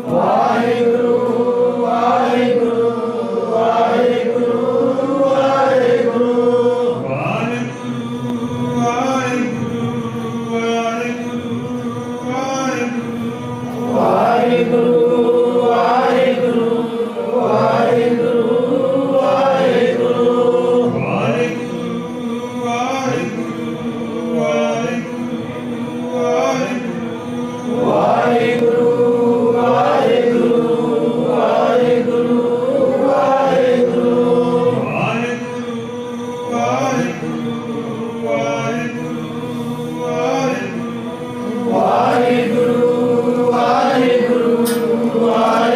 वाहिगुरु वाहिगुरु वाहिगुरु वाहिगुरु वाहिगुरु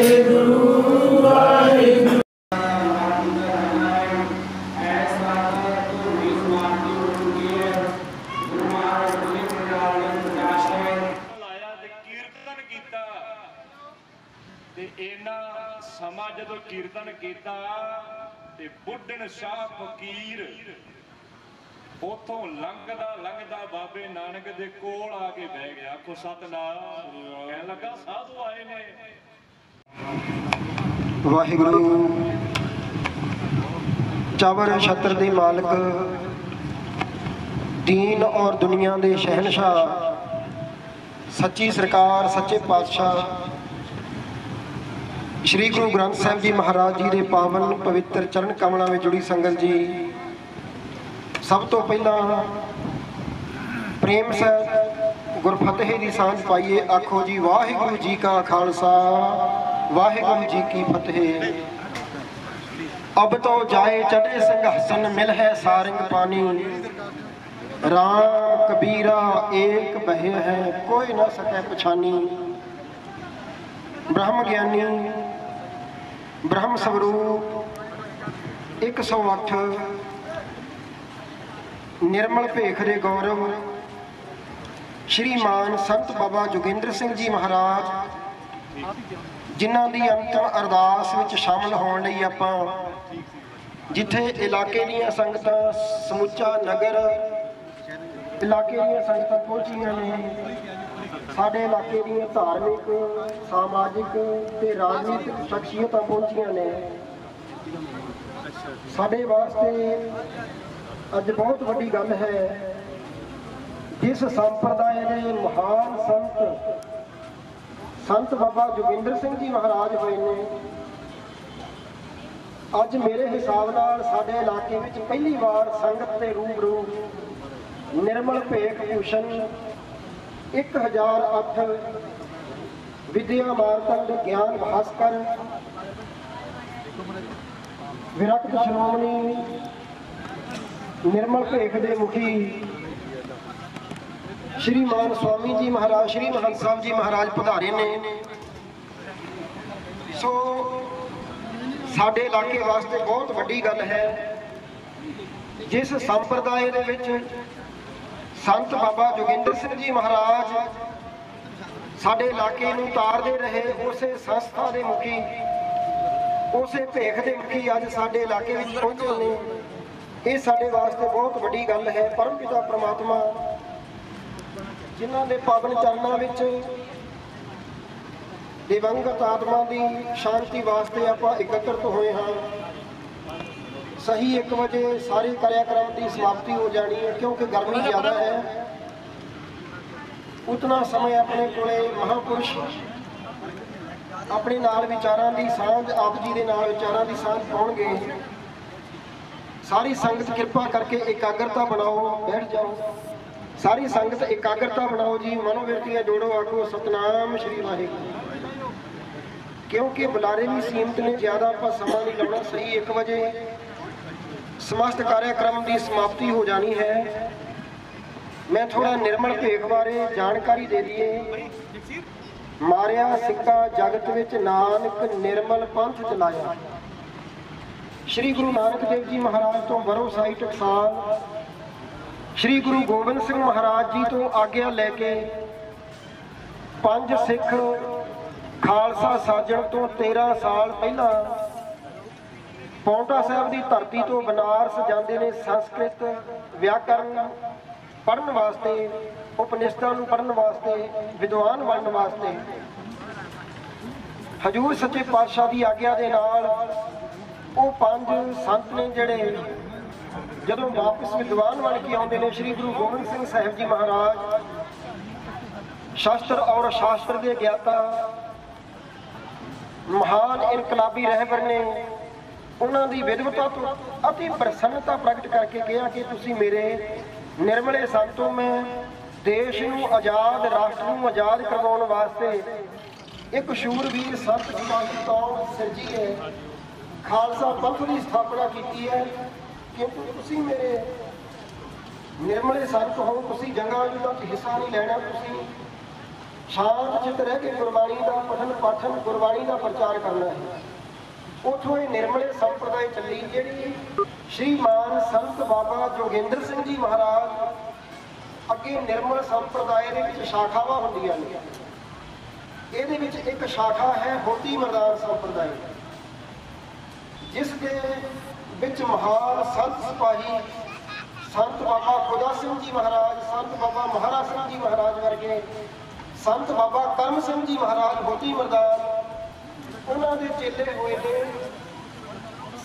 वाहिगुरु वाहिगुरु समा जदों कीर्तन किया ते बुढ़न शाह फकीर उथों लंघदा लंघदा बाबे नानक दे कोल आके बह गया। आखो सतनाम, कहन लगा साधु आए ने। वाहिगुरु चावर छत्र दे मालिक, दीन और दुनिया दे शहनशाह, सच्ची सरकार सच्चे पातशाह श्री गुरु ग्रंथ साहिब जी महाराज जी के पावन पवित्र चरण कमलों में जुड़ी संगत जी, सब तो पहला प्रेम से गुरफतेह की सांझ पाइए। आखो जी वाहिगुरु जी का खालसा वाहिगुरु जी की फतेह। अब तो जाए चढ़े सिंहासन मिल है सारंग पानी, राम कबीरा एक बहे है कोई न सके पछानी। ब्रह्म ज्ञानी ब्रह्म स्वरूप 108 निर्मल भेख दे गौरव श्रीमान संत बाबा जोगिंद्र सिंह जी महाराज, जिन्हां दी अंतिम अरदास विच शामिल होने लई आपां जिथे इलाके दीयां संगतां समुचा नगर इलाके दीयां संगतां पहुंचियां ने, साडे इलाके दीयां धार्मिक सामाजिक ते राजनीतिक शख्सियतां पहुंचियां ने। साडे वास्ते अज बहुत वड्डी गल है, जिस संप्रदाय के महान संत बाबा जोगिंद्र सिंह जी महाराज होए ने, अज मेरे हिसाब नाल साडे इलाके विच पहली बार संगत के रूबरू निर्मल भेख भूषण 1008 विद्या मारतंड ज्ञान भास्कर विरक्त श्रोमणी निर्मल भेख दे मुखी श्रीमान स्वामी जी महाराज श्री महंत साहब जी महाराज पधारे ने। सो साडे इलाके वास्ते बहुत वड्डी गल है, जिस संप्रदाय दे विच संत बाबा जोगिंद्र सिंह जी महाराज साडे इलाके नूं तारदे रहे, उसे संस्था दे मुखी उसे भेख दे मुखी अज साडे इलाके विच पहुंचे ने। ये साडे वास्ते बहुत वड्डी गल है। परम पिता परमात्मा जिन्हां दे पावन चरनां विच दिवंगत आत्मा की शांति वास्ते आपां एकत्रित होए हां। सही 1 बजे सारे कार्यक्रम की समाप्ति हो जानी है, क्योंकि गर्मी ज़्यादा है। उतना समय अपने कोले महापुरुष अपने नाल विचारां दी सांझ आप जी दे नाल विचारां दी सांझ पाउणगे। सारी संगत कृपा करके एकाग्रता बनाओ, बैठ जाओ। सारी संगत एकाग्रता बनाओ जी, मनोवृत्तियां जोड़ो, आखो सतनाम श्री वाहिगुरू। क्योंकि बुलारे भी सीमित ने, ज़्यादा आप समा नहीं लाना। सही 1 बजे समस्त कार्यक्रम की समाप्ति हो जानी है। मैं थोड़ा निर्मल भेख बारे जानकारी दे दिए। मारिया सिक्का जगत विच नानक निर्मल पंथ चलाया। श्री गुरु नानक देव जी महाराज तो बरोसाई टकसाल, श्री गुरु गोबिंद सिंह महाराज जी तो आग्ञा लैके 5 सिख खालसा साजण तो 13 साल पहला पौंटा साहब की धरती तो बनारस जाते ने संस्कृत व्याकरण पढ़न वास्ते ਉਪਨਿਸ਼ਦਾਂ ਨੂੰ ਪੜ੍ਹਨ ਵਾਸਤੇ, ਵਿਦਵਾਨ ਬਣਨ ਵਾਸਤੇ ਹਜੂਰ ਸੱਚੇ ਪਾਤਸ਼ਾਹ ਦੀ ਆਗਿਆ ਦੇ ਨਾਲ ਉਹ 5 ਸੰਤ ਨੇ ਜਿਹੜੇ ਜਦੋਂ ਵਾਪਸ ਵਿਦਵਾਨ ਬਣ ਕੇ ਆਉਂਦੇ ਨੇ, ਸ੍ਰੀ ਗੁਰੂ ਗੋਬਿੰਦ ਸਿੰਘ ਸਾਹਿਬ ਜੀ ਮਹਾਰਾਜ ਸ਼ਾਸਤਰ ਔਰ ਸ਼ਾਸਤਰ ਦੇ ਗਿਆਤਾ, ਮਹਾਨ ਇਨਕਲਾਬੀ ਰਹਿਬਰ ਨੇ, ਉਹਨਾਂ ਦੀ ਵਿਦਵਤਾ ਤੋਂ ਅਤੀ ਪ੍ਰਸੰਨਤਾ ਪ੍ਰਗਟ ਕਰਕੇ ਕਿਹਾ ਕਿ ਤੁਸੀਂ ਮੇਰੇ ਨਿਰਮਲੇ ਸੰਤੋ, ਮੈਂ ਦੇਸ਼ ਨੂੰ ਆਜ਼ਾਦ, ਰਾਸ਼ਟਰ ਨੂੰ ਆਜ਼ਾਦ ਕਰਵਾਉਣ ਵਾਸਤੇ ਇੱਕ ਸ਼ੂਰਵੀਰ ਸੰਤ ਸਿਪਾਹੀ ਕੌਮ ਸਿਰਜੀ ਹੈ, ਖਾਲਸਾ ਪੰਥ ਦੀ ਸਥਾਪਨਾ ਕੀਤੀ ਹੈ। ਕਿਉਂਕਿ ਤੁਸੀਂ ਮੇਰੇ ਨਿਰਮਲੇ ਸੰਤ ਹੋ, ਤੁਸੀਂ ਜੰਗਾਂ ਯੁੱਧਾਂ 'ਚ ਹਿੱਸਾ ਨਹੀਂ ਲੈਣਾ, ਤੁਸੀਂ ਸ਼ਾਂਤ ਚਿੱਤ ਰਹਿ ਕੇ ਗੁਰਬਾਣੀ ਦਾ ਪਠਨ ਪਾਠਨ, ਗੁਰਬਾਣੀ ਦਾ ਪ੍ਰਚਾਰ ਕਰਨਾ ਹੈ। ਉੱਥੋਂ ਇਹ ਨਿਰਮਲੇ ਸੰਪਰਦਾਇ ਚੱਲੀ, ਜਿਹੜੀ ਸ਼੍ਰੀਮਾਨ ਸੰਤ ਬਾਬਾ ਜੋਗਿੰਦਰ ਸਿੰਘ ਜੀ ਮਹਾਰਾਜ, ਅੱਗੇ ਨਿਰਮਲ ਸੰਪਰਦਾਇ ਦੇ ਵਿੱਚ ਸ਼ਾਖਾਵਾਂ ਹੁੰਦੀਆਂ ਨੇ। ਇਹਦੇ ਵਿੱਚ ਇੱਕ ਸ਼ਾਖਾ ਹੈ ਹੋਤੀ ਮਰਦਾਨ ਸੰਪਰਦਾਇ, ਜਿਸ ਦੇ ਵਿੱਚ ਮਹਾਨ ਸੰਤ ਸਿਪਾਹੀ ਸੰਤ ਬਾਬਾ ਖੁਦਾ ਸਿੰਘ ਜੀ ਮਹਾਰਾਜ, ਸੰਤ ਬਾਬਾ ਮਹਾਰਾਜ ਸਿੰਘ ਜੀ ਮਹਾਰਾਜ ਵਰਗੇ, ਸੰਤ ਬਾਬਾ ਕਰਮ ਸਿੰਘ ਜੀ ਮਹਾਰਾਜ ਹੋਤੀ ਮਰਦਾਨ, ਉਹਨਾਂ ਦੇ ਚੇਲੇ ਹੋਏ ਨੇ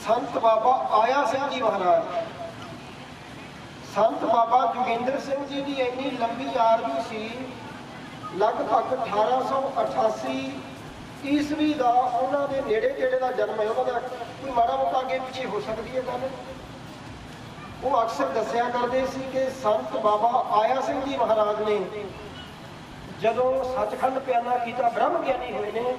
ਸੰਤ ਬਾਬਾ ਆਇਆ ਸਿੰਘ ਜੀ ਮਹਾਰਾਜ। ਸੰਤ ਬਾਬਾ ਜੋਗਿੰਦਰ ਸਿੰਘ ਜੀ ਦੀ ਇੰਨੀ ਲੰਬੀ ਆਰਜ਼ੂ ਸੀ, ਲਗਭਗ 1888 ਈਸਵੀ ਦਾ ਉਹਨਾਂ ਦੇ ਨੇੜੇ ਤੇੜੇ ਦਾ ਜਨਮ ਹੈ। ਉਹਨਾਂ ਦਾ ਕੋਈ ਮਾੜਾ ਮੋਟਾ ਅੱਗੇ ਪਿੱਛੇ ਹੋ ਸਕਦੀ ਹੈ ਗੱਲ। ਉਹ ਅਕਸਰ ਦੱਸਿਆ ਕਰਦੇ ਸੀ ਕਿ ਸੰਤ ਬਾਬਾ ਆਇਆ ਸਿੰਘ ਜੀ ਮਹਾਰਾਜ ਨੇ ਜਦੋਂ ਸੱਚਖੰਡ ਪਿਆਨਾ ਕੀਤਾ, ਬ੍ਰਹਮ ਗਿਆਨੀ ਹੋਏ ਨੇ।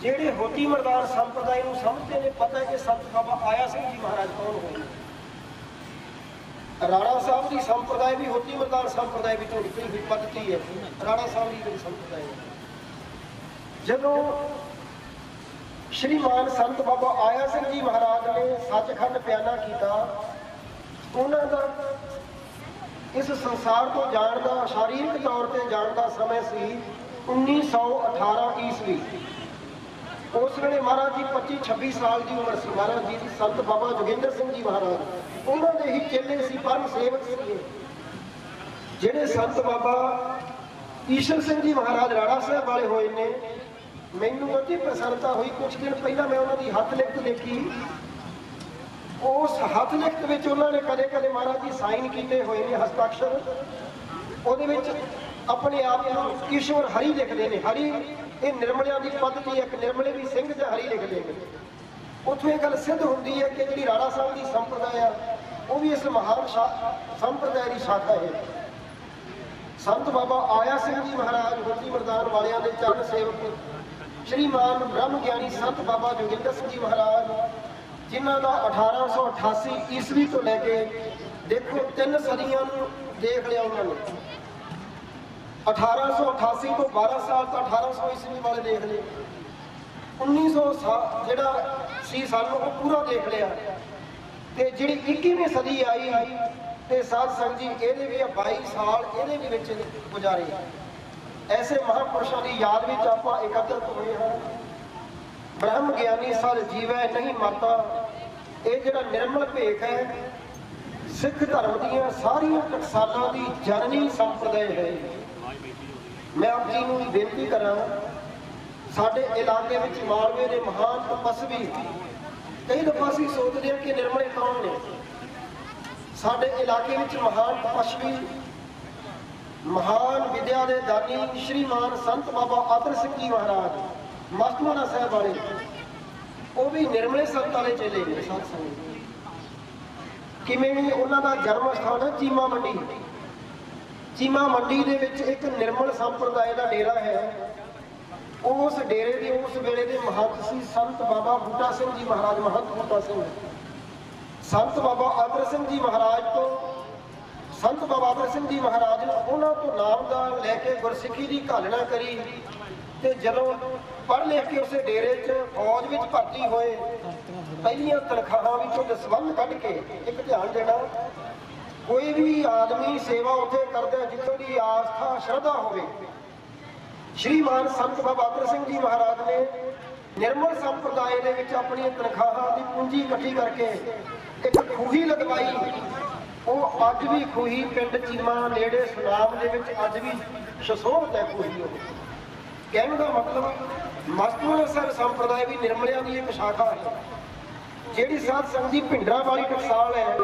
ਜਿਹੜੇ ਹੋਤੀ ਮਰਦਾਨ ਸੰਪਰਦਾਇ ਨੂੰ ਸਮਝਦੇ ਨੇ, ਪਤਾ ਹੈ ਕਿ ਸੰਤ ਬਾਬਾ ਆਇਆ ਸਿੰਘ ਜੀ ਮਹਾਰਾਜ ਕੌਣ ਹੋਏ ਨੇ। ਰਾਣਾ ਸਾਹਿਬ ਦੀ ਸੰਪਰਦਾਇ ਵੀ ਹੋਤੀ ਮਰਦਾਨ ਸੰਪਰਦਾਇ ਵਿੱਚੋਂ ਨਿਕਲੀ ਹੋਈ ਪੱਧਤੀ ਹੈ। ਰਾਣਾ ਸਾਹਿਬ ਦੀ ਜਿਹੜੀ ਸੰਪਰਦਾਇ ਹੈ, ਜਦੋਂ ਸ਼੍ਰੀਮਾਨ ਸੰਤ ਬਾਬਾ ਆਇਆ ਸਿੰਘ ਜੀ ਮਹਾਰਾਜ ਨੇ ਸੱਚਖੰਡ ਪਿਆਨਾ ਕੀਤਾ, ਉਹਨਾਂ ਦਾ ਇਸ ਸੰਸਾਰ ਤੋਂ ਜਾਣ ਦਾ, ਸਰੀਰਕ ਤੌਰ ਤੇ ਜਾਣ ਦਾ ਸਮੇਂ ਸੀ 1918 ਈਸਵੀ। ਉਸ ਵੇਲੇ ਮਹਾਰਾਜ ਜੀ 25-26 ਸਾਲ ਦੀ ਉਮਰ ਸੀ। ਮਹਾਰਾਜ ਜੀ ਦੀ ਸੰਤ ਬਾਬਾ ਜੋਗਿੰਦਰ ਸਿੰਘ ਜੀ ਮਹਾਰਾਜ, ਉਹਨਾਂ ਦੇ ਹੀ ਚੇਲੇ ਸੀ, ਪਰਮ ਸੇਵਕ ਸੀ। ਜਿਹੜੇ ਸੰਤ ਬਾਬਾ ਈਸ਼ਰ ਸਿੰਘ ਜੀ ਮਹਾਰਾਜ ਰਾਣਾ ਸਾਹਿਬ ਵਾਲੇ ਹੋਏ ਨੇ, ਮੈਨੂੰ ਅਤੀ ਪ੍ਰਸੰਨਤਾ ਹੋਈ। ਕੁਝ ਦਿਨ ਪਹਿਲਾਂ ਮੈਂ ਉਹਨਾਂ ਦੀ ਹੱਥ ਲਿਖਤ ਦੇਖੀ। ਉਸ ਹੱਥ ਲਿਖਤ ਵਿੱਚ ਉਹਨਾਂ ਨੇ ਕਦੇ ਕਦੇ ਮਹਾਰਾਜ ਜੀ ਸਾਈਨ ਕੀਤੇ ਹੋਏ ਨੇ, ਹਸਤਾਖਰ। ਉਹਦੇ ਵਿੱਚ ਆਪਣੇ ਆਪ ਨੂੰ ਈਸ਼ਵਰ ਹਰੀ ਲਿਖਦੇ ਨੇ। ਹਰੀ ਇਹ ਨਿਰਮਲਿਆਂ ਦੀ ਪੱਧਤੀ, ਇੱਕ ਨਿਰਮਲੇ ਵੀ ਸਿੰਘ ਤੇ ਹਰੀ ਲਿਖਦੇ ਨੇ। ਉੱਥੋਂ ਇਹ ਗੱਲ ਸਿੱਧ ਹੁੰਦੀ ਹੈ ਕਿ ਜਿਹੜੀ ਰਾਣਾ ਸਾਹਿਬ ਦੀ ਸੰਪਰਦਾਇ ਆ, ਉਹ ਵੀ ਇਸ ਮਹਾਨ ਸੰਪਰਦਾਇ ਦੀ ਸ਼ਾਖਾ ਹੈ। ਸੰਤ ਬਾਬਾ ਆਇਆ ਸਿੰਘ ਜੀ ਮਹਾਰਾਜ ਹੋਤੀ ਮਰਦਾਨ ਵਾਲਿਆਂ ਦੇ ਚਰਨ ਸੇਵਕ, ਸ਼੍ਰੀਮਾਨ ਬ੍ਰਹਮ ਗਿਆਨੀ ਸੰਤ ਬਾਬਾ ਜੋਗਿੰਦਰ ਸਿੰਘ ਜੀ ਮਹਾਰਾਜ, ਜਿਨ੍ਹਾਂ ਦਾ 1888 ਈਸਵੀ ਤੋਂ ਲੈ ਕੇ ਦੇਖੋ 3 ਸਦੀਆਂ ਨੂੰ ਦੇਖ ਲਿਆ ਉਹਨਾਂ ਨੇ। 1888 ਤੋਂ 12 ਸਾਲ ਤਾਂ 1800 ਈਸਵੀ ਵਾਲੇ ਦੇਖ ਲਏ। 1900 ਜਿਹੜਾ ਸੀ ਸਾਨੂੰ ਉਹ ਪੂਰਾ ਦੇਖ ਲਿਆ। ਤੇ ਜਿਹੜੀ 21ਵੀਂ ਸਦੀ ਆਈ ਤੇ ਸਾਧ ਸੰਗਤ ਜੀ ਇਹਦੇ ਵੀ 22 ਸਾਲ ਇਹਦੇ ਵੀ ਵਿੱਚ ਗੁਜ਼ਾਰੇ। ਐਸੇ ਮਹਾਂਪੁਰਸ਼ਾਂ ਦੀ ਯਾਦ ਵਿੱਚ ਆਪਾਂ ਇਕੱਤਰਤ ਹੋਏ ਹਾਂ। ਬ੍ਰਹਮ ਗਿਆਨੀ ਸਰ ਜੀਵੈ ਨਹੀਂ ਮਰਦਾ, ਇਹ ਜਿਹੜਾ ਨਿਰਮਲ ਭੇਖ ਹੈ, ਸਿੱਖ ਧਰਮ ਦੀਆਂ ਸਾਰੀਆਂ ਟਕਸਾਲਾਂ ਦੀ ਜਨਨੀ ਸੰਪਰਦਾਇ ਹੈ। ਮੈਂ ਆਪ ਜੀ ਨੂੰ ਬੇਨਤੀ ਕਰਾਂ, ਸਾਡੇ ਇਲਾਕੇ ਵਿੱਚ ਮਾਲਵੇ ਦੇ ਮਹਾਨ ਤਪਸਵੀ, ਕਈ ਦਫਾ ਅਸੀਂ ਸੋਚਦੇ ਹਾਂ ਕਿ ਨਿਰਮਲੇ ਕੌਣ ਨੇ। ਸਾਡੇ ਇਲਾਕੇ ਵਿੱਚ ਮਹਾਨ ਤਪਸਵੀ, ਮਹਾਨ ਵਿਦਿਆ ਦੇ ਦਾਨੀ ਸ਼੍ਰੀਮਾਨ ਸੰਤ ਬਾਬਾ ਆਦਰ ਸਿੰਘ ਜੀ ਮਹਾਰਾਜ, ਮਸਤੂਆਣਾ ਸਾਹਿਬ ਵਾਲੇ, ਉਹ ਵੀ ਨਿਰਮਲੇ ਸੰਤ ਵਾਲੇ ਚੇਲੇ ਨੇ। ਸਾਧ ਸੰਗਤ ਕਿਵੇਂ ਉਹਨਾਂ ਦਾ ਜਨਮ ਸਥਾਨ ਹੈ ਚੀਮਾ ਮੰਡੀ। ਚੀਮਾ ਮੰਡੀ ਦੇ ਵਿੱਚ ਇੱਕ ਨਿਰਮਲ ਸੰਪਰਦਾਇ ਦਾ ਡੇਰਾ ਹੈ। ਉਸ ਡੇਰੇ ਦੇ ਉਸ ਵੇਲੇ ਦੇ ਮਹੰਤ ਸੀ ਸੰਤ ਬਾਬਾ ਬੂਟਾ ਸਿੰਘ ਜੀ ਮਹਾਰਾਜ। ਮਹੰਤ ਬੂਟਾ ਸਿੰਘ, ਸੰਤ ਬਾਬਾ ਆਦਰ ਸਿੰਘ ਜੀ ਮਹਾਰਾਜ ਤੋਂ, ਸੰਤ ਬਾਬਾ ਆਦਰ ਸਿੰਘ ਜੀ ਮਹਾਰਾਜ ਨੇ ਉਹਨਾਂ ਤੋਂ ਨਾਮਦਾਨ ਲੈ ਕੇ ਗੁਰਸਿੱਖੀ ਦੀ ਘਾਲਣਾ ਕਰੀ। ਤੇ ਜਦੋਂ ਪੜ੍ਹ ਲਿਖ ਕੇ ਉਸੇ ਡੇਰੇ 'ਚ ਫੌਜ ਵਿੱਚ ਭਰਤੀ ਹੋਏ, ਪਹਿਲੀਆਂ ਤਨਖਾਹਾਂ ਵਿੱਚੋਂ ਦਸਵੰਧ ਕੱਢ ਕੇ, ਇੱਕ ਧਿਆਨ ਦੇਣਾ, ਕੋਈ ਵੀ ਆਦਮੀ ਸੇਵਾ ਉੱਥੇ ਕਰਦਾ ਜਿੱਥੋਂ ਦੀ ਆਸਥਾ ਸ਼ਰਧਾ ਹੋਵੇ। ਸ਼੍ਰੀਮਾਨ ਸੰਤ ਬਾਬਾ ਆਦਰ ਸਿੰਘ ਜੀ ਮਹਾਰਾਜ ਨੇ ਨਿਰਮਲ ਸੰਪਰਦਾਇ ਦੇ ਵਿੱਚ ਆਪਣੀਆਂ ਤਨਖਾਹਾਂ ਦੀ ਪੂੰਜੀ ਇਕੱਠੀ ਕਰਕੇ ਇੱਕ ਖੂਹੀ ਲਗਵਾਈ। ਉਹ ਅੱਜ ਵੀ ਖੂਹੀ ਪਿੰਡ ਚੀਮਾ ਨੇੜੇ ਸੁਨਾਮ ਦੇ ਵਿੱਚ ਅੱਜ ਵੀ ਸ਼ਸੋਭਤ ਹੈ ਖੂਹੀ। ਉਹ ਕਹਿਣ ਦਾ ਮਤਲਬ ਮਸਤੂਆਣਾ ਸੰਪਰਦਾਇ ਵੀ ਨਿਰਮਲਿਆਂ ਦੀ ਇੱਕ ਸ਼ਾਖਾ ਹੈ। ਜਿਹੜੀ ਸਾਧ ਸੰਗਤ ਦੀ ਭਿੰਡਰਾਂ ਵਾਲੀ ਟਕਸਾਲ ਹੈ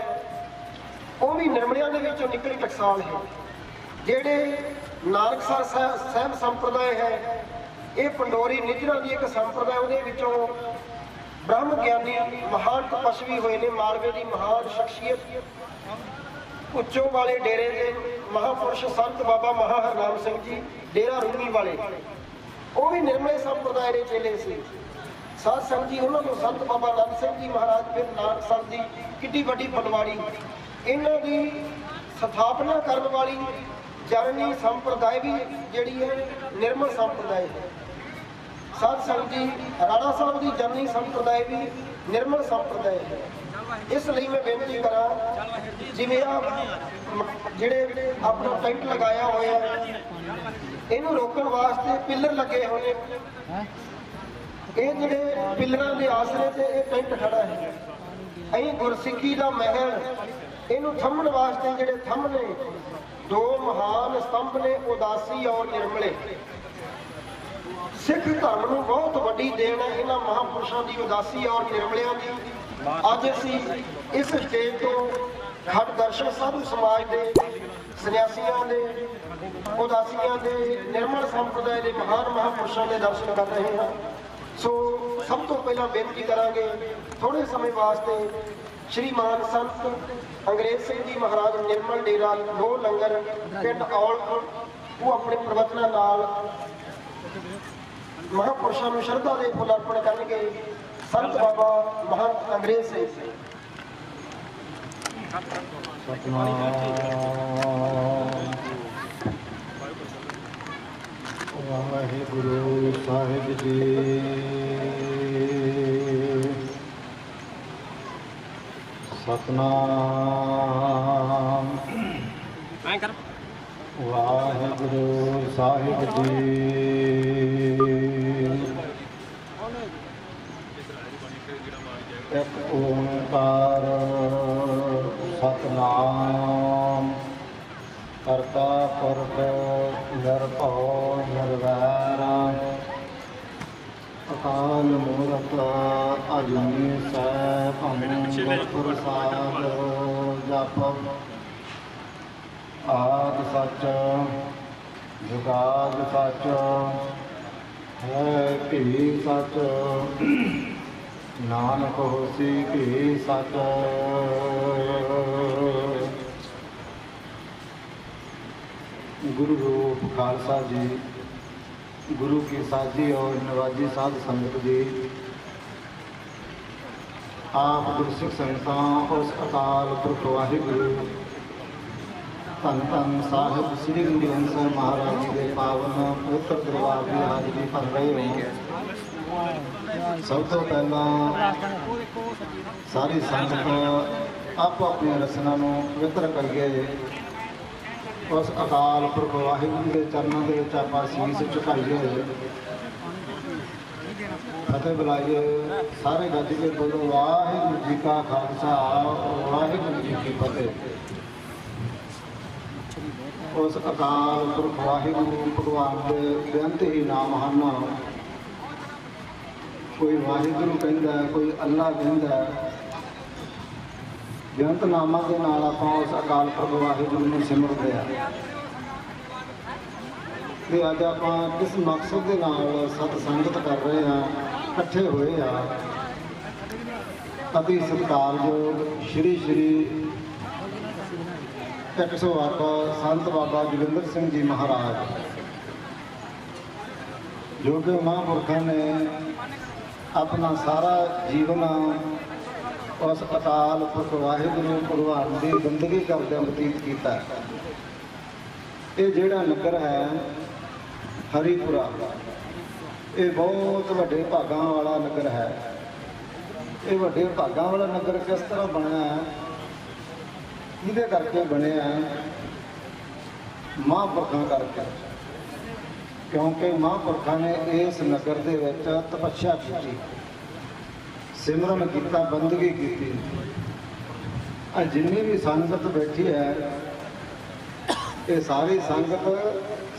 ਉਹ ਵੀ ਨਿਰਮਲਿਆਂ ਦੇ ਵਿੱਚੋਂ ਨਿਕਲੀ ਟਕਸਾਲ ਹੈ। ਜਿਹੜੇ ਨਾਨਕਸਰ ਸਾਹਿਬ ਸੰਪਰਦਾਇ ਹੈ ਇਹ ਪੰਡੋਰੀ ਨਿਜਰਾਂ ਦੀ ਇੱਕ ਸੰਪਰਦਾਇ, ਉਹਦੇ ਵਿੱਚੋਂ ਬ੍ਰਹਮ ਗਿਆਨੀ ਮਹਾਨ ਤਪਸਵੀ ਹੋਏ ਨੇ। ਮਾਲਵੇ ਦੀ ਮਹਾਨ ਸ਼ਖਸੀਅਤ ਉੱਚੋ ਵਾਲੇ ਡੇਰੇ ਦੇ ਮਹਾਂਪੁਰਸ਼ ਸੰਤ ਬਾਬਾ ਮਹਾ ਹਰਨਾਮ ਸਿੰਘ ਜੀ ਡੇਰਾ ਰੂਮੀ ਵਾਲੇ, ਉਹ ਵੀ ਨਿਰਮਲੇ ਸੰਪਰਦਾਇ ਦੇ ਚੇਲੇ ਸੀ। ਸਾਧ ਸੰਗਤ ਜੀ ਉਹਨਾਂ ਨੂੰ ਸੰਤ ਬਾਬਾ ਨੰਦ ਸਿੰਘ ਜੀ ਮਹਾਰਾਜ ਫਿਰ ਨਾਨਕਸਰ ਦੀ ਕਿੱਡੀ ਵੱਡੀ ਫੁਲਵਾੜੀ, ਇਹਨਾਂ ਦੀ ਸਥਾਪਨਾ ਕਰਨ ਵਾਲੀ ਜਰਨੀ ਸੰਪਰਦਾਇ ਵੀ ਜਿਹੜੀ ਹੈ ਨਿਰਮਲ ਸੰਪਰਦਾਇ ਹੈ। ਸਾਧ ਸੰਗਤ ਜੀ ਰਾਣਾ ਸਾਹਿਬ ਦੀ ਜਰਨੀ ਸੰਪਰਦਾਇ ਵੀ ਨਿਰਮਲ ਸੰਪਰਦਾਇ ਹੈ। ਇਸ ਲਈ ਮੈਂ ਬੇਨਤੀ ਕਰਾਂ, ਜਿਵੇਂ ਆ ਜਿਹੜੇ ਆਪਣਾ ਟੈਂਟ ਲਗਾਇਆ ਹੋਇਆ ਹੈ ਇਹਨੂੰ ਰੋਕਣ ਵਾਸਤੇ ਪਿੱਲਰ ਲੱਗੇ ਹੋਏ ਨੇ। ਇਹ ਜਿਹੜੇ ਪਿੱਲਰਾਂ ਦੇ ਆਸਰੇ ਤੇ ਇਹ ਟੈਂਟ ਖੜਾ ਹੈ। ਅਸੀਂ ਗੁਰਸਿੱਖੀ ਦਾ ਮਹਿਲ ਇਹਨੂੰ ਥੰਮਣ ਵਾਸਤੇ ਜਿਹੜੇ ਥੰਮ ਨੇ ਦੋ ਮਹਾਨ ਸਤੰਭ ਨੇ, ਉਦਾਸੀ ਔਰ ਨਿਰਮਲੇ। ਸਿੱਖ ਧਰਮ ਨੂੰ ਬਹੁਤ ਵੱਡੀ ਦੇਣ ਹੈ ਇਹਨਾਂ ਮਹਾਂਪੁਰਸ਼ਾਂ ਦੀ, ਉਦਾਸੀ ਔਰ ਨਿਰਮਲਿਆਂ ਦੀ। ਅੱਜ ਅਸੀਂ ਇਸ ਸਟੇਜ ਤੋਂ ਖੱਟ ਦਰਸ਼ਨ ਸਾਧੂ ਸਮਾਜ ਦੇ, ਸੰਨਿਆਸੀਆਂ ਦੇ, ਉਦਾਸੀਆਂ ਦੇ, ਨਿਰਮਲ ਸੰਪਰਦਾਇ ਦੇ ਮਹਾਨ ਮਹਾਂਪੁਰਸ਼ਾਂ ਦੇ ਦਰਸ਼ਨ ਕਰ ਰਹੇ ਹਾਂ। ਸੋ ਸਭ ਤੋਂ ਪਹਿਲਾਂ ਬੇਨਤੀ ਕਰਾਂਗੇ ਥੋੜੇ ਸਮੇਂ ਵਾਸਤੇ ਸ਼੍ਰੀਮਾਨ ਸੰਤ ਅੰਗਰੇਜ਼ ਸਿੰਘ ਜੀ ਮਹਾਰਾਜ ਨਿਰਮਲ ਡੇਰਾ ਲੋਹ ਲੰਗਰ ਪਿੰਡ ਔਲਪੁਰ, ਉਹ ਆਪਣੇ ਪ੍ਰਵਚਨਾਂ ਨਾਲ ਮਹਾਂਪੁਰਸ਼ਾਂ ਨੂੰ ਸ਼ਰਧਾ ਦੇ ਫੁੱਲ ਅਰਪਣ ਕਰਨਗੇ। ਸੰਤ ਬਾਬਾ ਮਹੰਤ ਅੰਗਰੇਜ਼ ਸਿੰਘ ਜੀ। ਵਾਹਿਗੁਰੂ ਸਾਹਿਬ ਜੀ। ਸਤਨਾਮ ਵਾਹਿਗੁਰੂ ਸਾਹਿਬ ਜੀ। ਇੱਕ ਓਂਕਾਰ ਸਤਨਾਮ ਕਰਤਾ ਪੁਰਖ ਨਿਰਭਉ ਨਿਰਵੈਰ ਅਕਾਲ ਮੂਰਤ ਅਜੂਨੀ ਸੈਭੰ ਗੁਰ ਪ੍ਰਸਾਦ ਜਪ ਆਦਿ ਸੱਚ ਜੁਗਾਦਿ ਸੱਚ ਹੈ ਭੀ ਸੱਚ ਨਾਨਕ ਹੋਸੀ ਭੀ ਸੱਚ। गुरु रूप खालसा जी, गुरु की साजी और नवाजी साध संगत जी, आप गुरसिख संगतां उस अकाल पुरख वाहिगुरु धन धन साहिब श्री गुरु ग्रंथ साहिब महाराज जी के पावन पवित्र दरबार की हाजरी भर रहे हो। सब तो पहला सारी संगत आपो अपनी रचना को पवित्र करिए। उस अकाल पुरख वाहिगुरू के चरणों के आप शीश झुकाइए, फतेह बुलाइए। सारे गज के बोलो वाहिगुरू जी का खालसा वाहिगुरू जी की फतेह। उस अकाल पुरख वाहिगुरू भगवान के बेअंत ही नाम हैं। कोई वाहिगुरू कहता है, कोई अल्लाह कहता है। बेअंत नामां के नाल आपां उस अकाल पुरख वाहिगुरू नूं सिमरदे आ। ते अज आपां किस मकसद के नाल सत संगत कर रहे हैं, इकट्ठे होए आ। अति सत्कारयोग श्री 108 संत बाबा जोगिंदर सिंह जी महाराज, जो कि महापुरखों ने अपना सारा जीवन उस अकाल पुरख वाहिगुरू भगवान की बंदगी करदे बतीत किया। ये जिहड़ा नगर है हरीपुरा, ये बहुत वड्डे भागां वाला नगर है। ये वड्डे भागां वाला नगर किस तरह बनया है, किहदे करके बनया है? महापुरखों करके, क्योंकि महापुरखों ने इस नगर दे विच तपस्या की, सिमरन किया, बंदगी की। जिन्नी भी संगत बैठी है ये सारी संगत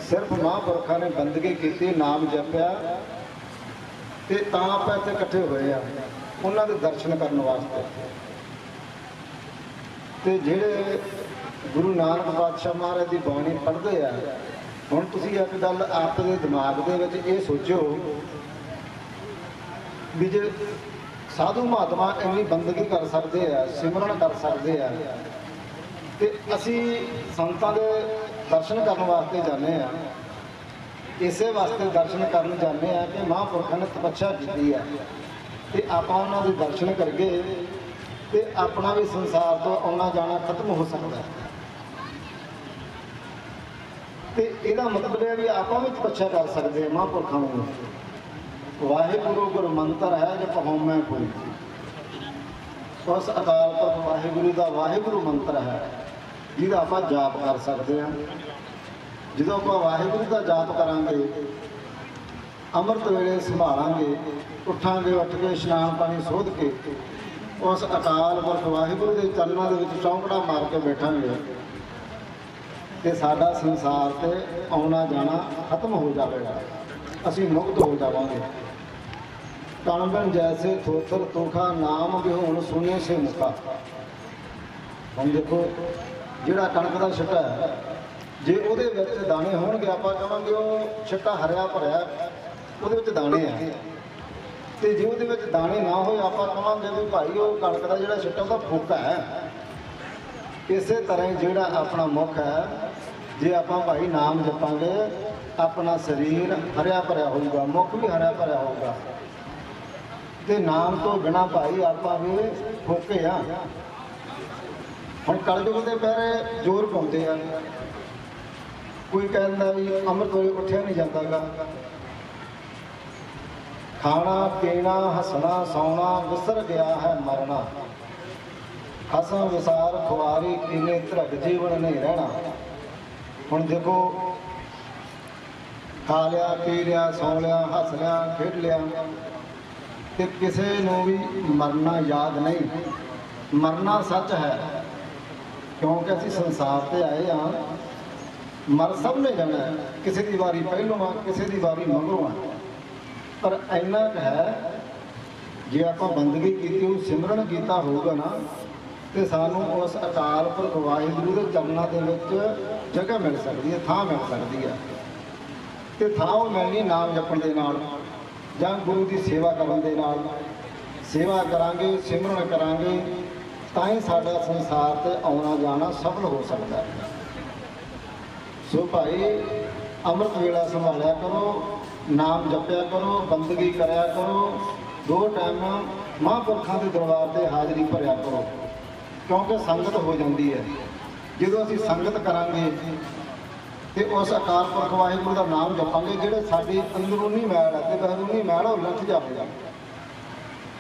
सिर्फ महापुरखा ने बंदगी की, नाम जपया ते तां आपां इत्थे इकट्ठे होए आ उन्हां दे दर्शन करन वास्ते। ते जिहड़े गुरु नानक पातशाह महाराज की बाणी पढ़ते हैं, हुण तुसीं एक गल आपके दिमाग दे विच ये सोचो भी जे साधु महात्मा इन्नी बंदगी कर सकते हैं, सिमरन कर सकते हैं, तो असी संतां दे दर्शन करने वास्ते जाने हैं, इसे वास्ते दर्शन करने जाने हैं कि महापुरखों ने तपस्या की है, तो आप उन्हों के दर्शन करके तो अपना भी संसार तो आना जाना खत्म हो सकता है। तो यदा मतलब है भी आप भी तपस्या कर सकते हैं महापुरखों में। वाहिगुरु गुरु मंत्र है जब होमै कोई, उस अकाल पुरख वाहिगुरु का वाहिगुरु मंत्र है जिहदा आपां जाप कर सकते हैं। जो आप वाहिगुरु का जाप करांगे, अमृत वेले संभालांगे, उठांगे उठ के इशनान पानी सोध के उस अकाल पुरख वाहिगुरु के चरणों के चौंकड़ा मार के बैठांगे तो साडा संसार से आना जाना खत्म हो जाएगा, असी मुक्त हो जावांगे। तन बन जैसे थोथर तोखा नाम विहोण सुने से मुखा। हम देखो जिहड़ा कणक का छिट्टा है, जे उहदे विच दाने होणगे आपां कहांगे वो छिट्टा हरिया भरिया उहदे विच दाने आ, ते जे उहदे विच दाने ना होए आपां कहांगे भी भाई वो कणक का जिहड़ा छिट्टा उहदा फुक्का है। इसे तरह जिहड़ा अपना मुख है, जे आपां भाई नाम जपांगे अपना शरीर हरिया भरिया होगा, मुख भी हरिया भरिया होगा। ते नाम तो बिना भाई आपां भी फुके हाँ। हुण कलयुग दे पैरे जोर पाउंदे आ, कोई कहता भी अमृत वेले उठिया नहीं जाता गा, खाना पीना हसना सौना विसर गया है मरना, हसन विसार खुआरी कीने धरक जीवन नहीं रहना। हुण देखो खा लिया पी लिया सौ लिया हस लिया खेड लिया, तो किसी को भी मरना याद नहीं। मरना सच है क्योंकि असी संसार से आए हाँ, मर सब ने जाना है, किसी की वारी पहलों आ किसी की वारी मगरों आ, पर इन्ना क है जे आप बंदगी की सिमरन किया होगा ना तो सानू उस अकाल पुरख वाहिगुरू के चरणों के विच जगह मिल सकती है, थां मिल सकती है। तो थां वो मिलनी नाम जपण दे नाल जां गुरु की सेवा करन दे नाल। सेवा करांगे सिमरन करांगे तां ही साडा संसार ते आउणा जाना सफल हो सकता है। सो भाई अमृत वेला संभालिया करो, नाम जपया करो, बंदगी करया करो, 2 टाइम महापुरखों के दरबार से हाज़री भरिया करो, क्योंकि संगत हो जाती है। जो असी संगत करांगे तो उस अकाल पुरख वाहिगुरू का नाम जपांगे, जोड़े साडी अंदरूनी मैल है तो बहरूनी मैल वो लथ जाएगा,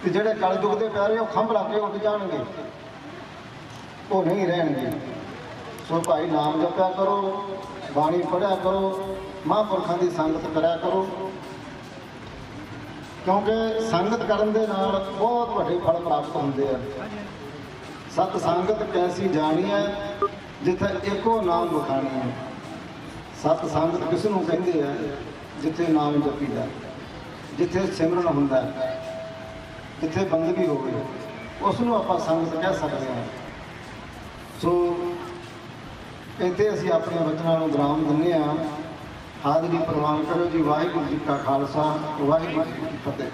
तो जोड़े कलयुग के प्यारे वो खंभ ला के उठ जाएंगे, वो नहीं रहेंगे। सो भाई नाम जपया करो, बाणी पढ़िया करो, महापुरखों की संगत करा करो, क्योंकि संगत करन दे नाल बहुत वड्डे फल प्राप्त होंदे हैं। सत संगत कैसी जानी है जिथे एको नाम बखानी है। सत संगत किस नूं कहंदे है जिथे नाम जपीदा, जिथे सिमरन हुंदा, जिथे बंदगी होवे उसनूं आपां संगत कह सकते हैं। सो इत्थे असीं अपने बचनां नूं विराम दिंदे हां। हाज़री प्रवान करो जी। वाहिगुरू जी का खालसा, वाहिगुरू जी की फतेह।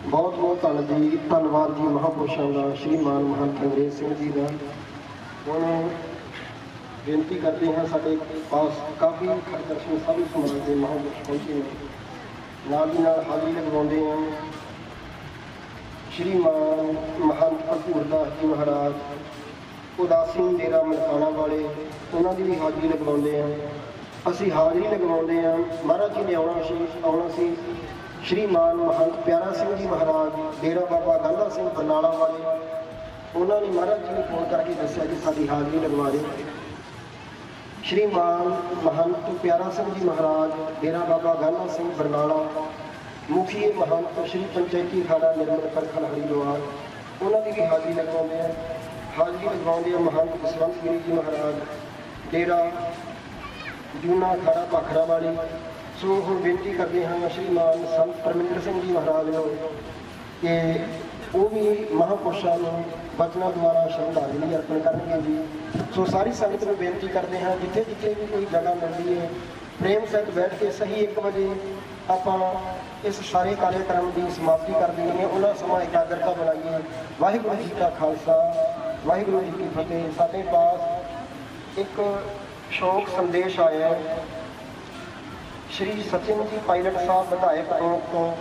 बहुत बहुत धन्यवाद जी महापुरुषों का, श्रीमान महंत अंग्रेज सिंह जी का। हम बेनती करते हैं, साढ़े पास काफ़ी दर्शन साधु समाज के महापुरुष पहुँचे हैं, नाल ही नाल हाज़री लगवाते हैं। श्रीमान महंत भरपूरदास जी महाराज उदासीन डेरा मलकाना वाले, उन्होंने भी हाज़री लगवाते हैं। असी हाज़री लगवाते हैं। महाराज जी ने आना सी। श्रीमान महंत प्यारा सिंह जी महाराज डेरा बाबा गाला सिंह बरनाला वाले, उन्होंने महाराज जी ने फोन करके दसिया कि साड़ी हाज़री लगवा रहे। श्रीमान महंत प्यारा सिंह जी महाराज डेरा बाबा गाला सिंह बरनाला, ਮੁਖੀਏ ਮਹੰਤ ਸ਼੍ਰੀ ਪੰਚਾਇਤੀ ਅਖਾੜਾ ਨਿਰਮਲ ਕਰਖਲ ਹਰੀਦਵਾਰ, ਉਹਨਾਂ ਦੀ ਵੀ ਹਾਜ਼ਰੀ ਲਗਵਾਉਂਦੇ ਆ। ਹਾਜ਼ਰੀ ਲਗਵਾਉਂਦੇ ਆ ਮਹੰਤ ਜਸਵੰਤ ਗਿਰੀ ਜੀ ਮਹਾਰਾਜ, ਡੇਰਾ ਜੂਨਾ ਅਖਾੜਾ ਭਾਖੜਾ ਵਾਲੀ। ਸੋ ਹੁਣ ਬੇਨਤੀ ਕਰਦੇ ਹਾਂ ਸ਼੍ਰੀਮਾਨ ਸੰਤ ਪਰਮਿੰਦਰ ਸਿੰਘ ਜੀ ਮਹਾਰਾਜ ਨੂੰ ਕਿ ਉਹ ਵੀ ਮਹਾਂਪੁਰਸ਼ਾਂ ਨੂੰ ਬਚਨਾਂ ਦੁਆਰਾ ਸ਼ਰਧਾਂਜਲੀ ਅਰਪਣ ਕਰਨਗੇ ਜੀ। ਸੋ ਸਾਰੀ ਸੰਗਤ ਨੂੰ ਬੇਨਤੀ ਕਰਦੇ ਹਾਂ, ਜਿੱਥੇ ਜਿੱਥੇ ਵੀ ਕੋਈ ਜਗ੍ਹਾ ਮਿਲਦੀ ਹੈ, ਪ੍ਰੇਮ ਸਹਿਤ ਬੈਠ ਕੇ ਸਹੀ 1 ਵਜੇ ਆਪਾਂ ਇਸ ਸਾਰੇ ਕਾਰਿਆਕ੍ਰਮ ਦੀ ਸਮਾਪਤੀ ਕਰ ਦੇਣੀ ਹੈ। ਉਹਨਾਂ ਸਮਾਂ ਇਕਾਗਰਤਾ ਬਣਾਈਏ। ਵਾਹਿਗੁਰੂ ਜੀ ਕਾ ਖਾਲਸਾ, ਵਾਹਿਗੁਰੂ ਜੀ ਕੀ ਫਤਿਹ। ਸਾਡੇ ਪਾਸ ਇੱਕ ਸ਼ੋਕ ਸੰਦੇਸ਼ ਆਇਆ ਹੈ ਸ਼੍ਰੀ ਸਚਿਨ ਜੀ ਪਾਇਲਟ ਸਾਹਿਬ ਵਿਧਾਇਕ ਤੋਂ,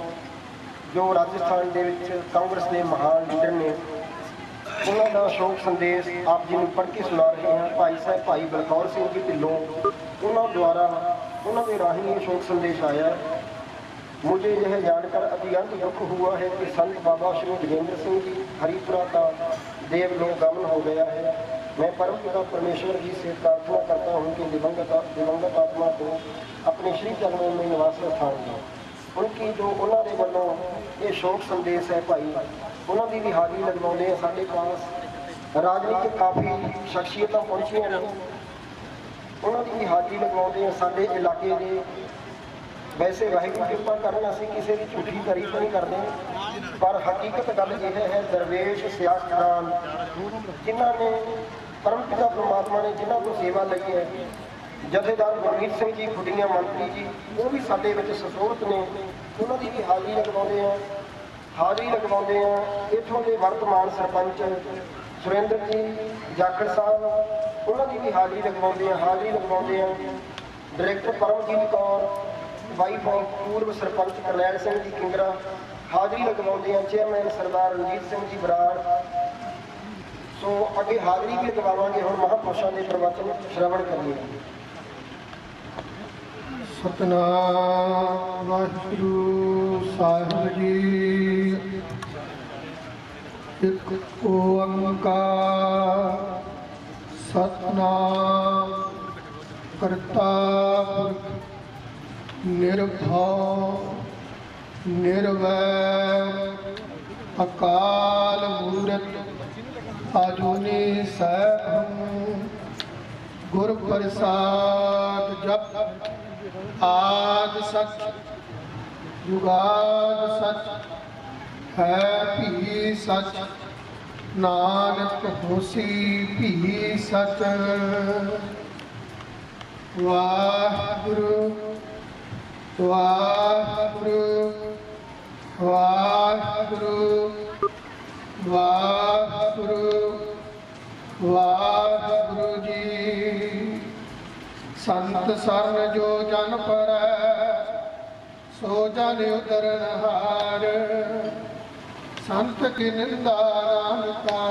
ਜੋ ਰਾਜਸਥਾਨ ਦੇ ਵਿੱਚ ਕਾਂਗਰਸ ਦੇ ਮਹਾਨ ਲੀਡਰ ਨੇ। ਉਹਨਾਂ ਦਾ ਸ਼ੋਕ ਸੰਦੇਸ਼ ਆਪ ਜੀ ਨੂੰ ਪੜ੍ਹ ਕੇ ਸੁਣਾ ਰਹੇ ਹਾਂ। ਭਾਈ ਸਾਹਿਬ ਭਾਈ ਬਲਕੌਰ ਸਿੰਘ ਜੀ ਢਿੱਲੋਂ, ਉਹਨਾਂ ਦੁਆਰਾ ਉਹਨਾਂ ਦੇ ਰਾਹੀਂ ਇਹ शोक संदेश आया। मुझे यह जानकर अत्यंत दुख हुआ है कि संत बाबा श्री जोगेंद्र सिंह जी हरिपुरा का देवलोक गमन हो गया है। मैं परम पिता परमेश्वर जी से प्रार्थना करता हूँ कि दिवंगत आत्मा को अपने श्री चरणों में निवास स्थान दें। उनकी जो उन्होंने वालों ये शोक संदेश है भाई, उन्होंने भी हाजिरी लगवाने साढ़े पास राजनीतिक काफ़ी शख्सियत पहुँचिया ने, उन्होंने भी हाजिरी लगवाने साढ़े इलाके के। वैसे वाहिगुरू कृपा करना असीं किसी की झूठी तारीफ नहीं करते, पर हकीकत गल यह है दरवेश सियासतदान जिन्होंने परम पिता परमात्मा ने जिन्हों को सेवा लगी है, जथेदार गुरमीत सिंह जी खुडियां मंत्री जी, वो भी साडे विच ससोरत ने, उन्होंने भी हाजिरी लगवाते हैं। हाजिरी लगवाते हैं इत्थों के वर्तमान सरपंच सुरेंद्र जी जाखड़ साहब, उन्होंने भी हाजिरी लगवाते हैं। हाजिरी लगवाते हैं director Paramjit Kaur, wife of पूर्व सरपंच करनैल सिंह जी किंगरा, हाजिरी लगवाते हैं चेयरमैन सरदार रणजीत सिंह जी बराड़। सो अगे हाजिरी भी लगवावांगे। हुण महापुरुषों के प्रवचन श्रवण करिए। सतनाम वाहिगुरू साहिब जी। एक ओंकार सतनाम करता पुरख निर्भव निर्वैर अकाल मूरत आजुनी सैभं गुर प्रसाद जप आद सच जुगाद सच है भी सच नानक होसी भी सच। वाहिगुरू वाहिगुरू वाहिगुरू वाहिगुरू वाहिगुरू जी। संत सरन जो जन परै सो जन उतरन हार, संत की निंदा नानका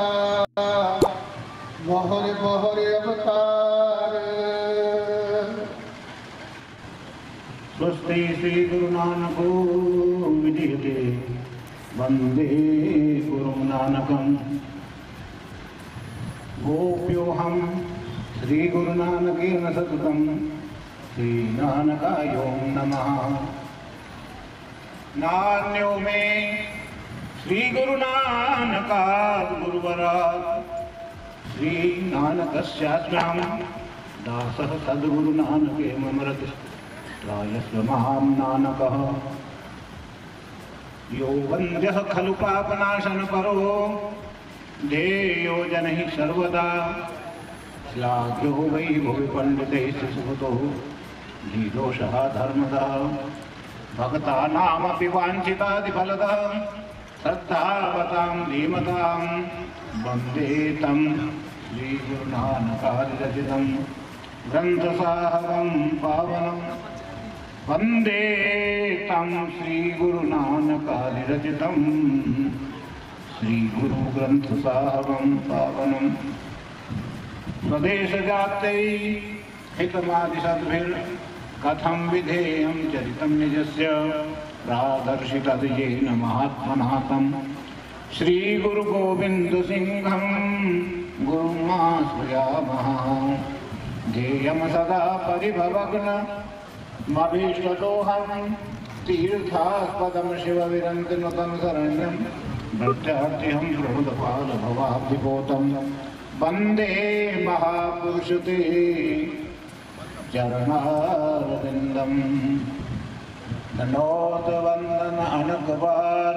बहुर बहुर अवतार। स्वस्ति श्री गुरु नानक विजयते वंदे गुरु नानकम। गोप्योहम श्री गुरु नानकेन सततम श्री नानकाय नमः। नान्यो में श्री गुरु नानकात् गुरुवरात् श्री नानकस्यास्म्यहं दासः सद्गुरु नानके ममरत् त्रायस्व महां नानकः। यो वन्द्यः खलु पापनाशन परो ध्येयो जनैः सर्वदा। श्लाघ्यो वै भुवि पण्डितैः सुहृतो धीरोषः धर्मदः। भक्तानामपि वाञ्छितादिफलदः श्रद्धावतां धीमतां वन्दे तं श्रीगुरुनानकादिरचितं ग्रन्थसाहवं पावनं। वन्दे तं श्रीगुरुनानकादिरचितं श्रीगुरुग्रन्थसाहवं पावनं। स्वदेशजात्यै हितमादिसद्भिर्कथं विधेयं चरितं निजस्य प्रादर्शितद्येन महात्मना तं श्रीगुरुगोविन्दसिंहं गुरुमाश्रयामः। ध्येयं सदा परिभवग्नमभीष्टदोहं तीर्थास्पदम शिव विरंतिनुतम शरण्यम भट्टार्तिहं प्रभुदपाल भवाब्धिपोतम वंदे महापुरुष ते चरणारविंदम। दंडोत वंदन अनकबार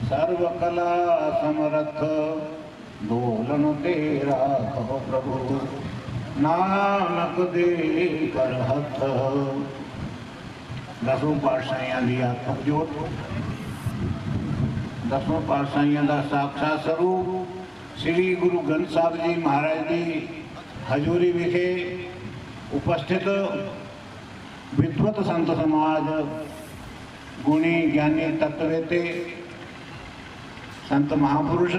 सर्वकला समर्थ दोलन तेरा कहो प्रभु नानक दे कर हथ। दसों पातशाहियां दी आत्मक जोत, दसों पातशाहियां दा साक्षात स्वरूप श्री गुरु ग्रंथ साहब जी महाराज जी हजूरी विखे उपस्थित विद्वत संत समाज, गुणी ज्ञानी तत्ववेते संत महापुरुष,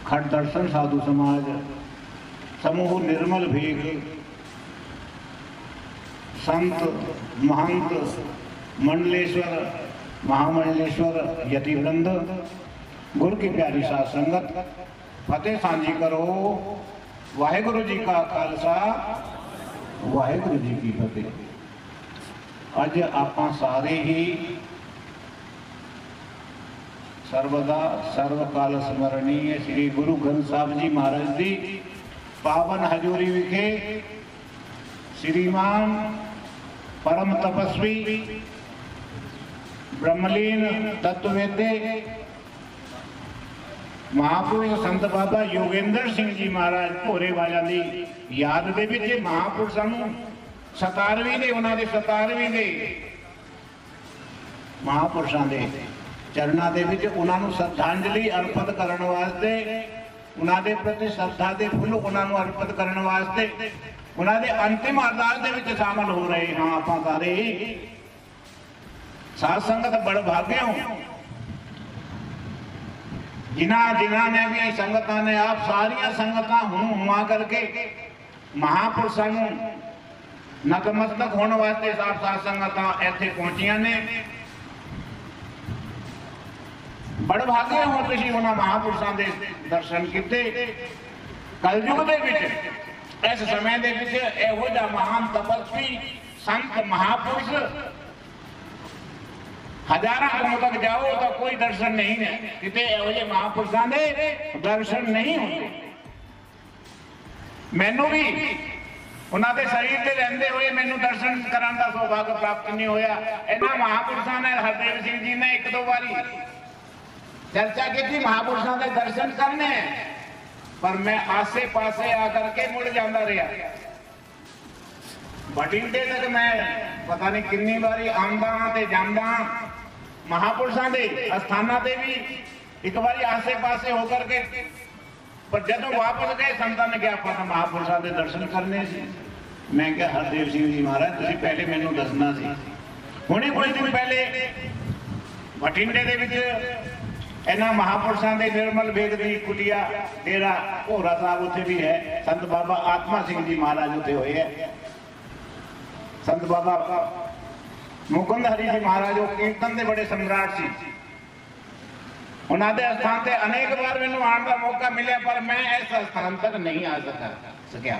खट दर्शन साधु समाज, समूह निर्मल भेख, संत महंत मंडलेश्वर महामंडलेश्वर यति वृंद, गुरु की प्यारी साध संगत, फतेह सांझी करो। वाहेगुरु जी का खालसा, वाहेगुरु जी की फतेह। अज आपां सारे ही सर्वदा सर्वकाल स्मरणीय श्री गुरु ग्रंथ साहब जी महाराज जी पावन हजूरी विखे श्रीमान परम तपस्वी ब्रह्मलीन तत्ववेते महापुरुष संत बाबा योगेंद्र सिंह जी महाराज भोरे वालियां दी याद दे विच महापुरुषां नूं 17वीं दे उन्हां दे 17वीं दे महापुरुषां दे चरणा दे विच उन्हां नूं श्रद्धांजलि अर्पित करन वास्ते, उन्हां दे प्रति श्रद्धा दे फुੱਲ उन्हां नूं अर्पित करन वास्ते उन्हां दे अंतिम अरदास दे विच शामिल हो रहे हां आपां सारे साध संगत। बड़ भाग्य हो जिन्हां ने भी संगतां ने आप सारियां संगतां हुआ करके महापुरुषां नूं नतमस्तक होने वास्ते साथ संगतां इत्थे पहुंचियां ने। बड़ भाग्य हो तुसीं उन्हां महापुरुषां दे दर्शन कीते। कलयुग दे विच इस समय दे विच इहो जिहा महान तपस्वी संत महापुरुष हजारां कोण तक जाओ तो कोई दर्शन नहीं है, किते इहो जिहे महापुरुषां दे दर्शन नहीं होंदे। मैनूं भी उन्हां दे शरीर ते रहिंदे होए मैनूं दर्शन करन दा सौभाग्य प्राप्त नहीं होया। इन्हां महापुरुषां ने हरदेव सिंह जी ने एक दो बारी चर्चा की थी महापुरुषों के दर्शन करने, पर मैं आसे पासे आकर के मुड़ जाता रहा। बठिंडे तक मैं पता नहीं कितनी बारी आंदा ते जांदा, महापुरुषों के अस्थाना ते भी एक बारी आसे पासे होकर के, पर जदों वापस गए संतां ने क्या पता महापुरुषों के दर्शन करने से। मैं क्या हरदेव सिंह जी महाराज तुसीं पहले मैनूं दसना सी। हुणे कुछ दिन पहले बठिंडे दे विच इन्हां महापुरुषों के निर्मल भेद की कुटिया डेरा भोरा साहब उत्थे भी है। संत बाबा आत्मा सिंह जी महाराज उत्थे होए है। संत बाबा मुकुंद हरी जी महाराज वो कीर्तन के बड़े सम्राट सी। उन्होंने स्थान से अनेक बार मैनूं आने का मौका मिले, पर मैं इस स्थान तक नहीं आ सकिया।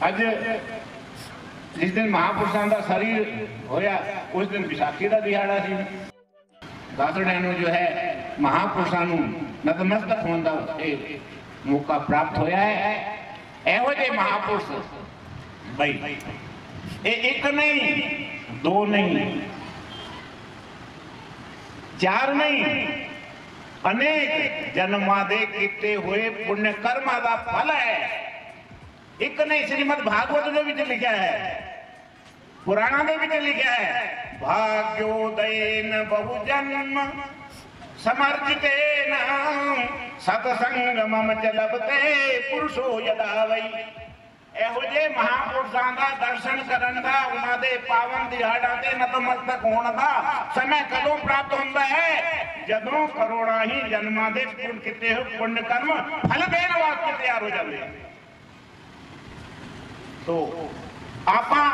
अज जिस दिन महापुरुषों का शरीर होया उस दिन विसाखी का दिहाड़ा सी। दासड़ियां नूं जो है महापुरुषों नूं नतमस्तक होने का मौका प्राप्त होया है। इहो जिहे महापुरुष भाई एक नहीं, दो नहीं, चार नहीं, अनेक जन्मां दे कीते हुए पुण्य कर्मां दा फल है। एक नहीं, श्रीमद भागवत दे विच लिखा है, पुराणा दे विच लिखा है, भाग्योदयेन बहुजन्म समर्जितेन सत्संगमम च लभते पुरुषो यदा वै। ਇਹੋ ਜਿਹੇ महापुरुषों का दर्शन करने का उन्होंने पावन दिहाड़ा से नतमस्तक होने का समय कदों प्राप्त होता है? जदों करोड़ों ही जन्मां दे किते हुए पुण्य कर्म फल देने वास्ते तैयार हो जाते हैं। तो आपां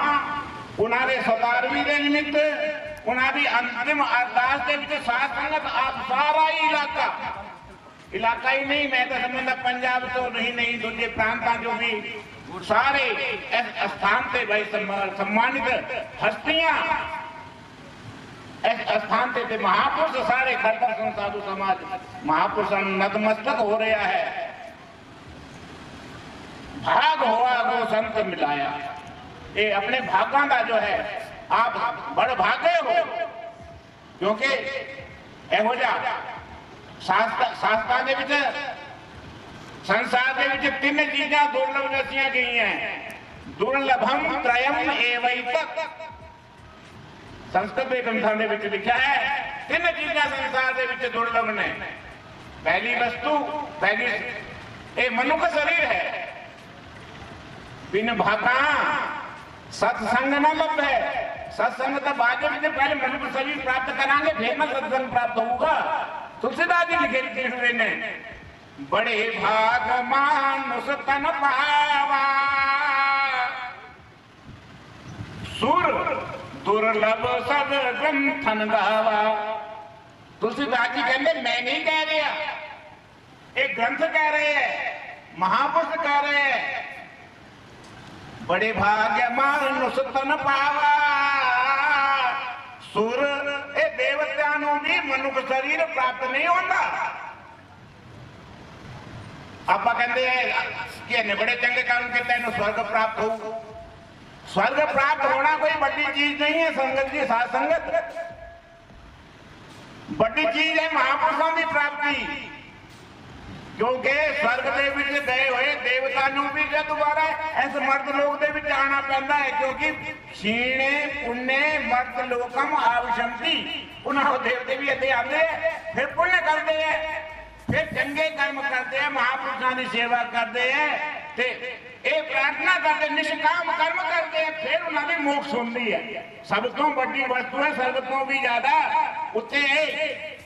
उन्होंने 17वीं के निमित्त उन्होंने अंतिम अरदास के विच साध संगत आप सारा ही इलाका ही नहीं, मैं तो समझदा पंजाब तो नहीं दूसरे प्रांतां जो भी सारे इस स्थान से भाई सम्मानित हस्तियां इस स्थान से महापुरुष सारे खड़का संघ साधु समाज महापुरुषों नतमस्तक हो रहा है। भाग हुआ वो संत मिलाया, ये अपने भागां का जो है आप बड़ भागे हो, क्योंकि ਇਹੋ ਜਿਹਾ शास्त्रा ਦੇ ਵਿੱਚ संसार ਦੇ ਵਿੱਚ ਤਿੰਨ ਚੀਜ਼ਾਂ ਦੁਰਲਭ ਦੱਸੀਆਂ ਗਈਆਂ। ਦੁਰਲਭਮ त्रयम एवैतत् संस्कृत के ग्रंथों ਦੇ ਵਿੱਚ ਲਿਖਿਆ है ਤਿੰਨ ਚੀਜ਼ਾਂ संसार ਦੇ ਵਿੱਚ ਦੁਰਲਭ ਨੇ। पहली वस्तु पहली ये मनुष्य शरीर है, बिन भागा सत्संग न लभ है। सत्संग तो बाद में पहले मनुष्य शरीर प्राप्त करांगे फिर ना सत्संग प्राप्त होगा। तुलसीदास जी लिखे हुए ने बड़े भाग मानुष तन पावा सुर दुर्लभ सब ग्रंथन गावा। तुलसीदास जी कहते मैं नहीं कह रहा, एक ग्रंथ कह रहे हैं, महापुरुष कह रहे हैं। बड़े भाग्य मानुष तन पावा सुर ए देवत्या भी मनुष्य शरीर प्राप्त नहीं होता। आप कहते हैं बड़े चंगे काम के तेन स्वर्ग प्राप्त हो। स्वर्ग प्राप्त होना कोई बड़ी चीज नहीं है संगत जी, साथ संगत बड़ी चीज है महापुरुषों की प्राप्ति। क्योंकि स्वर्ग के विच गए हुए देवता भी दोबारा इस मर्द लोक के विच आना पैंदा है, क्योंकि क्षीणे पुण्य मर्द लोकम आवशंति। उन्होंने देवते भी इतने आते हैं, फिर पुण्य करते हैं, फिर चंगे कर्म करते हैं, महापुरुषों की सेवा करते हैं, ये प्रार्थना करते निष्काम कर्म करते हैं, फिर उन्होंने मोक्ष होती है। सब तो बड़ी वस्तु है, स्वर्ग तो भी ज्यादा उत्ते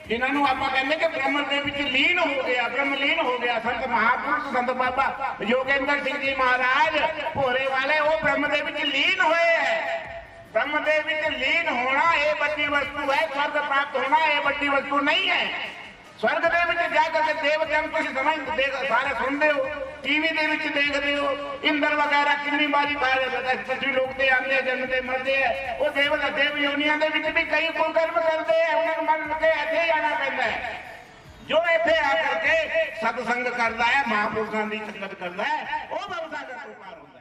जिन्होंने आप कहते कि ब्रह्म के विच लीन हो गया, ब्रह्मलीन हो गया। संत महापुरुष संत बाबा योगेंद्र सिंह जी महाराज भोरे वाले वो ब्रह्म के विच लीन हुए है। ब्रह्म के विच लीन होना ये बड़ी वस्तु है, स्वर्ग प्राप्त होना ये बड़ी वस्तु नहीं है। स्वर्ग के विच जाकर के देवते तुम समझ सारे सुनते हो, टीवी के विच देखते हो, इंद्र वगैरह कितनी बारी पृथ्वी लोग ते आते हैं, जन्मते मरते हैं। वो देवता देव योनिया के विच भी कई कुकर्म करते हैं, उन्हें मन के इत्थे आना पैंदा है। जो इत्थे आकर के सत्संग करता है, महापुरुषों की संगत करता है, वो भवसागर तो पार होता है।